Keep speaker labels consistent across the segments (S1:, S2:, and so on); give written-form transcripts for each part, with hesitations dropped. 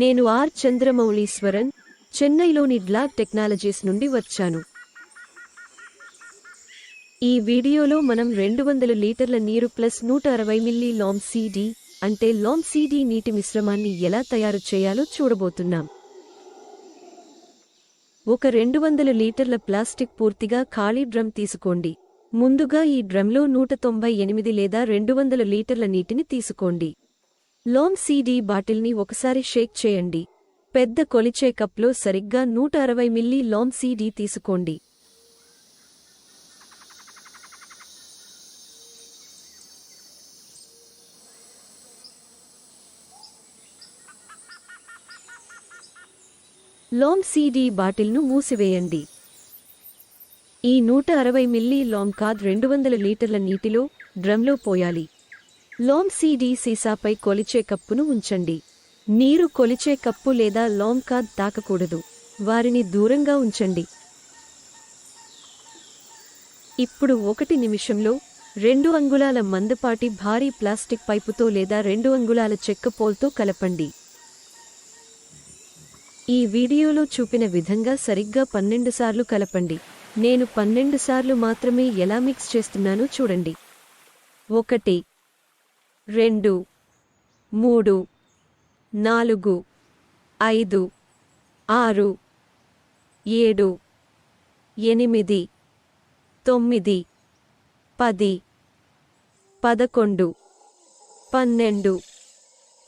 S1: నేను ఆర్ చంద్రమౌళీశ్వరన్, చెన్నైలోని glad technologies నుండి వచ్చాను. ఈ వీడియోలో మనం 200 లీటర్ల నీరు ప్లస్ 160 మిల్లీ లాంసీడీ అంటే లాంసీడీ నీటి మిశ్రమాన్ని ఎలా తయారు చేయాలో చూడబోతున్నాం. ఒక 200 లీటర్ల ప్లాస్టిక్ పూర్తిగా ఖాళీ డ్రమ్ తీసుకోండి. ముందుగా ఈ డ్రమ్లో 198 లేదా 200 లీటర్ల నీటిని తీసుకోండి. లాంసీడీ బాటిల్ని ఒకసారి షేక్ చేయండి. పెద్ద కొలిచే కప్లో సరిగ్గా 160 మిల్లీ లాంసీడీ తీసుకోండి. లాంసీడీ బాటిల్ను మూసివేయండి. ఈ 160 మిల్లీ లాంకాద్ 200 లీటర్ల నీటిలో డ్రమ్లో పోయాలి. లాంసీడీ సీసాపై కొలిచే కప్పును ఉంచండి. నీరు కొలిచే కప్పు లేదా లాంకాద్ తాకకూడదు. వారిని దూరంగా ఉంచండి. ఇప్పుడు 1 నిమిషంలో 2 అంగుళాల మందపాటి భారీ ప్లాస్టిక్ పైపుతో లేదా 2 అంగుళాల చెక్క పోల్తో కలపండి. ఈ వీడియోలో చూపిన విధంగా సరిగ్గా 12 సార్లు కలపండి. నేను 12 సార్లు మాత్రమే ఎలా మిక్స్ చేస్తున్నానో చూడండి. 1 2 3 4 5 6 7 8 9 10 11 12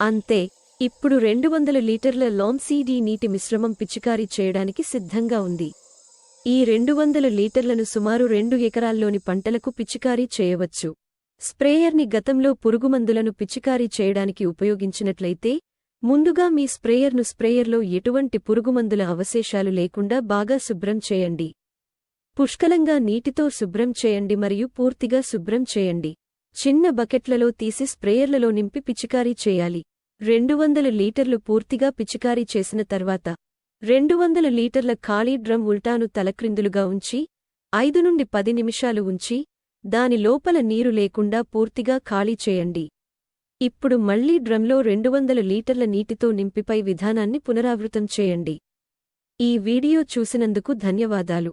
S1: అంతే. ఇప్పుడు 200 లీటర్ల లాంసీడీ నీటి మిశ్రమం పిచికారీ చేయడానికి సిద్ధంగా ఉంది. ఈ 200 లీటర్లను సుమారు 2 ఎకరాల్లోని పంటలకు పిచికారీ చేయవచ్చు. స్ప్రేయర్ని గతంలో పురుగుమందులను పిచికారీ చేయడానికి ఉపయోగించినట్లయితే ముందుగా మీ స్ప్రేయర్లో ఎటువంటి పురుగుమందుల అవశేషాలు లేకుండా బాగా శుభ్రం చేయండి. పుష్కలంగా నీటితో శుభ్రం చేయండి మరియు పూర్తిగా శుభ్రం చేయండి. చిన్న బకెట్లలో తీసి స్ప్రేయర్లలో నింపి పిచికారీ చేయాలి. 200 లీటర్లు పూర్తిగా పిచికారీ చేసిన తర్వాత 200 లీటర్ల ఖాళీ డ్రమ్ ఉల్టాను తలక్రిందులుగా ఉంచి 5 నుండి 10 నిమిషాలు ఉంచి దాని లోపల నీరు లేకుండా పూర్తిగా ఖాళీ చేయండి. ఇప్పుడు మళ్లీ డ్రమ్లో 200 లీటర్ల నీటితో నింపిపై విధానాన్ని పునరావృతం చేయండి. ఈ వీడియో చూసినందుకు ధన్యవాదాలు.